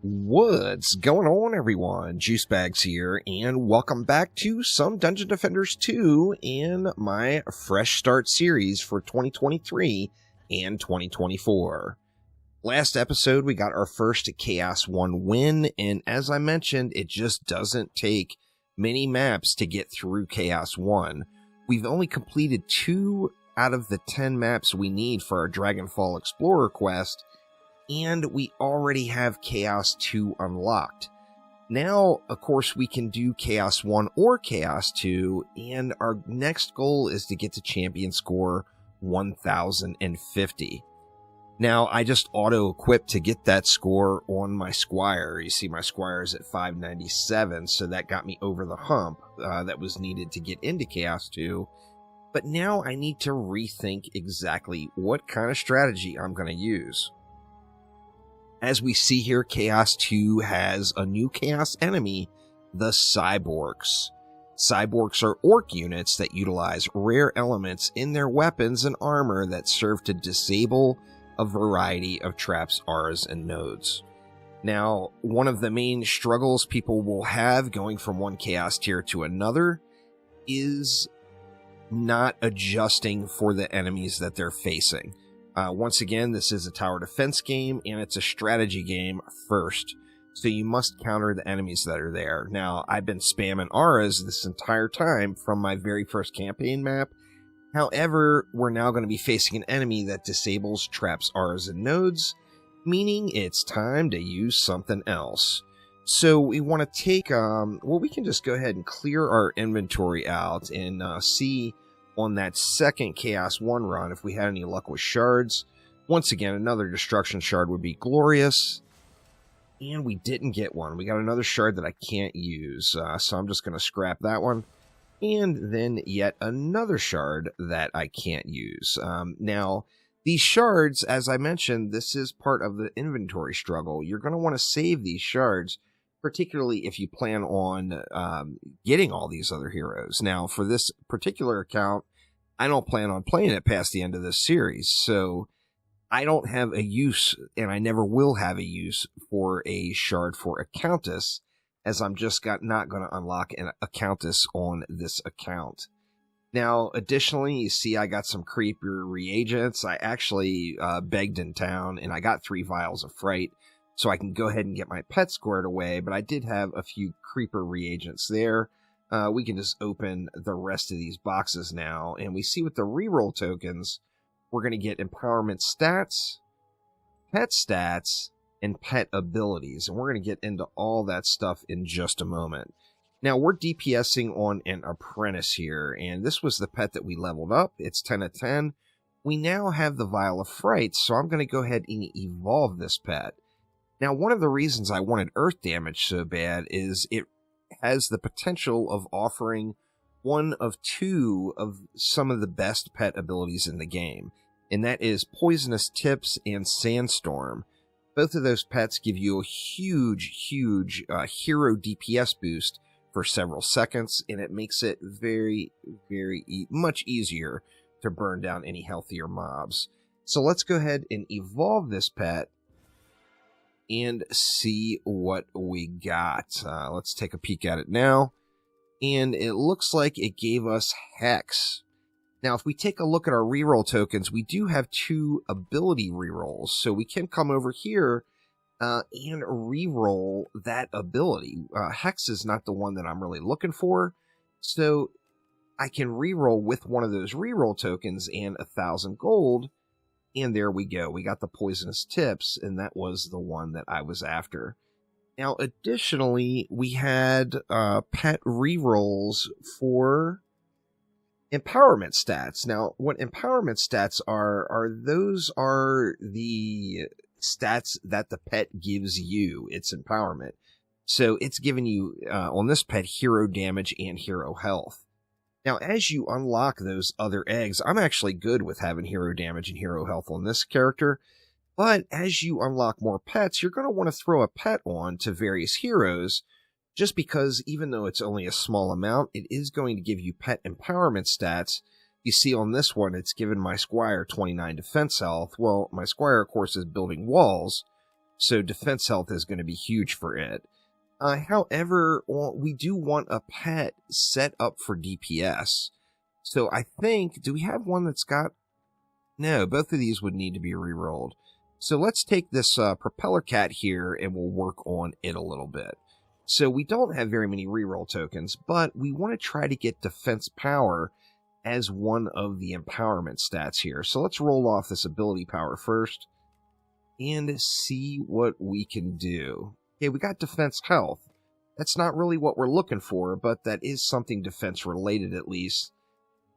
What's going on, everyone? Juicebags here, and welcome back to some Dungeon Defenders 2 in my Fresh Start series for 2023 and 2024. Last episode, we got our first Chaos 1 win, and as I mentioned, it just doesn't take many maps to get through Chaos 1. We've only completed 2 out of the 10 maps we need for our Dragonfall Explorer quest, and we already have Chaos 2 unlocked. Now, of course, we can do Chaos 1 or Chaos 2, and our next goal is to get to champion score 1050. Now, I just auto-equipped to get that score on my Squire. You see my Squire is at 597, so that got me over the hump that was needed to get into Chaos 2. But now I need to rethink exactly what kind of strategy I'm going to use. As we see here, Chaos 2 has a new Chaos enemy, the Cyborgs. Cyborgs are orc units that utilize rare elements in their weapons and armor that serve to disable a variety of traps, auras, and nodes. Now, one of the main struggles people will have going from one Chaos tier to another is not adjusting for the enemies that they're facing. Once again, this is a tower defense game, and it's a strategy game first, so you must counter the enemies that are there. Now, I've been spamming auras this entire time from my very first campaign map. However, we're now going to be facing an enemy that disables traps, auras, and nodes, meaning it's time to use something else. So we want to take, we can just go ahead and clear our inventory out and see on that second Chaos 1 run if we had any luck with shards. Once again, another destruction shard would be glorious, and we didn't get one. We got another shard that I can't use, so I'm just going to scrap that one, and then yet another shard that I can't use. Now, these shards, as I mentioned, this is part of the inventory struggle. You're going to want to save these shards, particularly if you plan on getting all these other heroes. Now, for this particular account, I don't plan on playing it past the end of this series, so I don't have a use, and I never will have a use for a shard for a Countess, as I'm just not going to unlock a Countess on this account. Now, additionally, you see I got some creeper reagents. I actually begged in town, and I got 3 vials of fright, so I can go ahead and get my pet squared away, but I did have a few creeper reagents there. We can just open the rest of these boxes now, and we see with the reroll tokens, we're going to get empowerment stats, and pet abilities, and we're going to get into all that stuff in just a moment. Now, we're DPSing on an apprentice here, and this was the pet that we leveled up. It's 10 of 10. We now have the Vial of Fright, so I'm going to go ahead and evolve this pet. Now, one of the reasons I wanted Earth Damage so bad is it has the potential of offering one of 2 of some of the best pet abilities in the game, and that is Poisonous Tips and Sandstorm. Both of those pets give you a huge hero DPS boost for several seconds, and it makes it very much easier to burn down any healthier mobs. So let's go ahead and evolve this pet and see what we got. Let's take a peek at it now, and it looks like it gave us Hex. Now, if we take a look at our reroll tokens, we do have 2 ability rerolls, so we can come over here and reroll that ability. Hex is not the one that I'm really looking for, so I can reroll with one of those reroll tokens and 1,000 gold. And there we go. We got the Poisonous Tips, and that was the one that I was after. Now, additionally, we had pet rerolls for empowerment stats. Now, what empowerment stats are those are the stats that the pet gives you. It's empowerment. So it's giving you, on this pet, hero damage and hero health. Now, as you unlock those other eggs, I'm actually good with having hero damage and hero health on this character, but as you unlock more pets, you're going to want to throw a pet on to various heroes, just because even though it's only a small amount, it is going to give you pet empowerment stats. You see on this one, it's given my Squire 29 defense health. Well, my Squire, of course, is building walls, So defense health is going to be huge for it. However, we do want a pet set up for DPS. So I think, do we have one that's got... No, both of these would need to be re-rolled. So let's take this propeller cat here and we'll work on it a little bit. So we don't have very many reroll tokens, but we want to try to get defense power as one of the empowerment stats here. So let's roll off this ability power first and see what we can do. Okay, we got defense health. That's not really what we're looking for, but that is something defense related at least.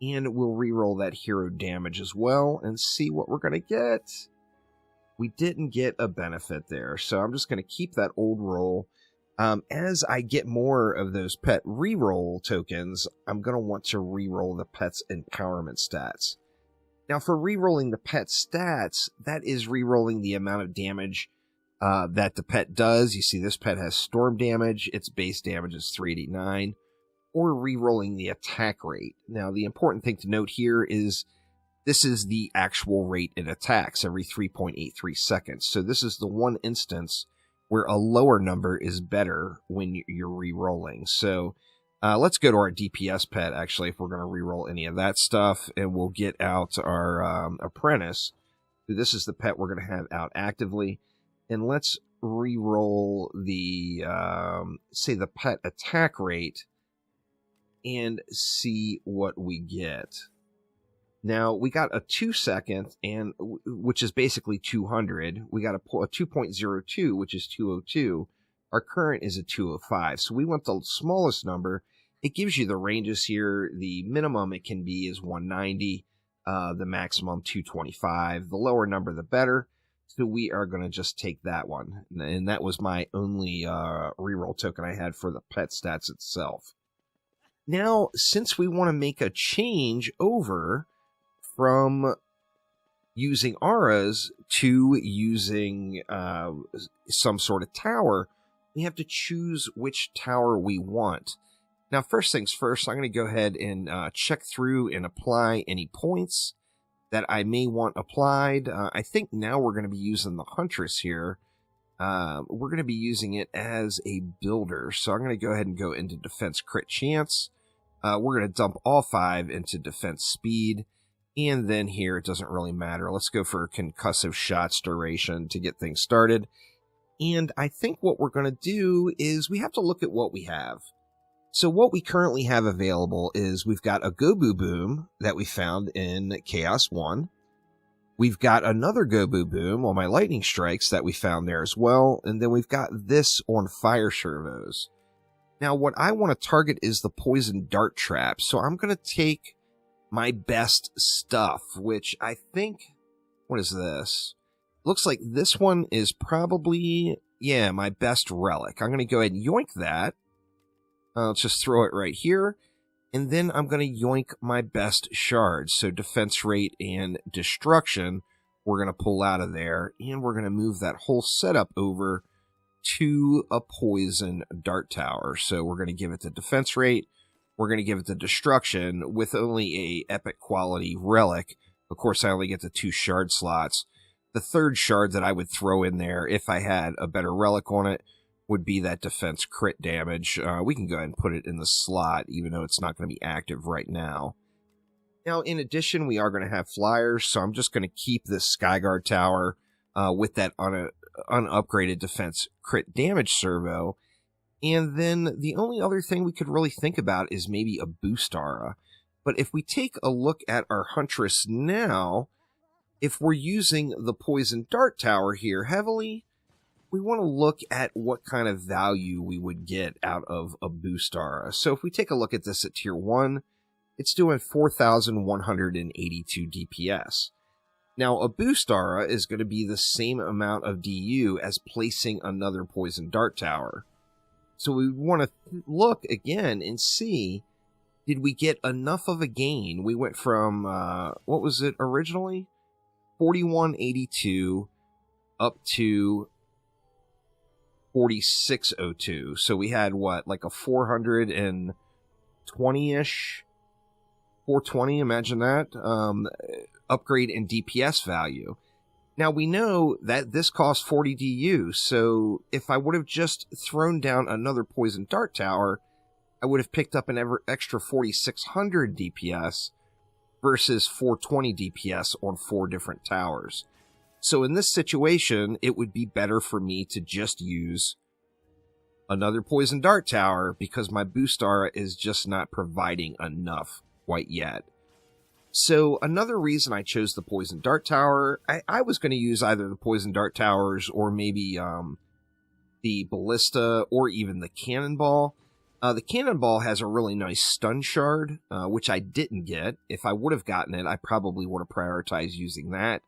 And we'll reroll that hero damage as well and see what we're going to get. We didn't get a benefit there, so I'm just going to keep that old roll. As I get more of those pet reroll tokens, I'm going to want to reroll the pet's empowerment stats. Now, for rerolling the pet stats, that is rerolling the amount of damage that the pet does. You see, this pet has storm damage. Its base damage is 389. Or rerolling the attack rate. Now, the important thing to note here is this is the actual rate it attacks every 3.83 seconds. So this is the one instance where a lower number is better when you're re-rolling. So let's go to our DPS pet, actually, if we're going to re-roll any of that stuff, and we'll get out our apprentice. This is the pet we're going to have out actively. And let's re-roll the, say, the pet attack rate and see what we get. Now, we got a 2 second, and which is basically 200. We got a 2.02, which is 202. Our current is a 205. So we want the smallest number. It gives you the ranges here. The minimum it can be is 190. The maximum 225. The lower number, the better. So we are going to just take that one. And that was my only reroll token I had for the pet stats itself. Now, since we want to make a change over from using auras to using some sort of tower, we have to choose which tower we want. Now, first things first, I'm going to go ahead and check through and apply any points that I may want applied. I think now we're going to be using the Huntress here. We're going to be using it as a builder. So I'm going to go ahead and go into defense crit chance. We're going to dump all 5 into defense speed. And then here, it doesn't really matter. Let's go for concussive shots duration to get things started. And I think what we're going to do is we have to look at what we have. So what we currently have available is we've got a Gobu Boom that we found in Chaos 1. We've got another Gobu Boom on my Lightning Strikes that we found there as well. And then we've got this on Fire Servos. Now, what I want to target is the Poison Dart Trap. So I'm going to take my best stuff, which I think, what is this? Looks like this one is probably, yeah, my best relic. I'm going to go ahead and yoink that. Let's just throw it right here. And then I'm going to yoink my best shards. So defense rate and destruction, we're going to pull out of there. And we're going to move that whole setup over to a poison dart tower. So we're going to give it the defense rate. We're going to give it the destruction with only a epic quality relic. Of course, I only get the 2 shard slots. The third shard that I would throw in there, if I had a better relic on it, would be that defense crit damage. We can go ahead and put it in the slot, even though it's not going to be active right now. Now, in addition, we are going to have flyers, so I'm just going to keep this Skyguard tower with that unupgraded defense crit damage servo. And then the only other thing we could really think about is maybe a boost aura. But if we take a look at our Huntress now, if we're using the Poison Dart Tower here heavily, we want to look at what kind of value we would get out of a boost aura. So if we take a look at this at tier 1, it's doing 4,182 DPS. Now, a boost aura is going to be the same amount of DU as placing another Poison Dart Tower. So we want to look again and see, did we get enough of a gain? We went from, what was it originally? 4182 up to 4602. So we had what, like a 420-ish? 420, imagine that. Upgrade in DPS value. Now, we know that this costs 40 DU, so if I would have just thrown down another Poison Dart Tower, I would have picked up an extra 4,600 DPS versus 420 DPS on 4 different towers. So in this situation, it would be better for me to just use another Poison Dart Tower because my boost aura is just not providing enough quite yet. So another reason I chose the Poison Dart Tower, I was going to use either the Poison Dart Towers or maybe the Ballista or even the Cannonball. The Cannonball has a really nice stun shard, which I didn't get. If I would have gotten it, I probably would have prioritized using that.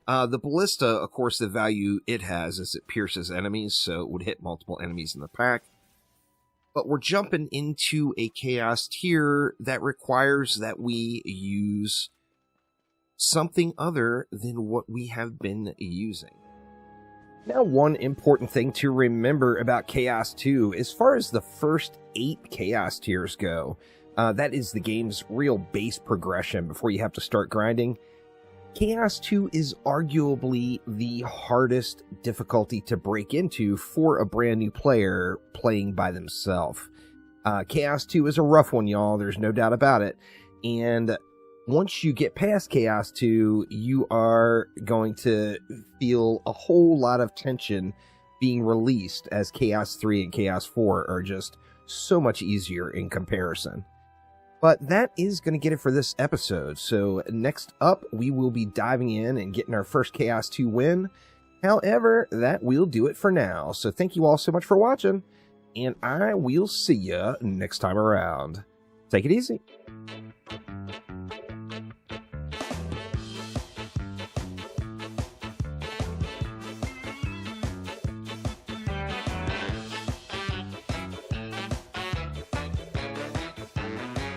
The Ballista, of course, the value it has is it pierces enemies, so it would hit multiple enemies in the pack. But we're jumping into a Chaos tier that requires that we use something other than what we have been using. Now, one important thing to remember about Chaos 2, as far as the first 8 Chaos tiers go, that is the game's real base progression before you have to start grinding. Chaos 2 is arguably the hardest difficulty to break into for a brand new player playing by themselves. Chaos 2 is a rough one, y'all. There's no doubt about it. And once you get past Chaos 2, you are going to feel a whole lot of tension being released, as Chaos 3 and Chaos 4 are just so much easier in comparison. But that is going to get it for this episode. So next up, we will be diving in and getting our first Chaos 2 win. However, that will do it for now. So thank you all so much for watching, and I will see you next time around. Take it easy.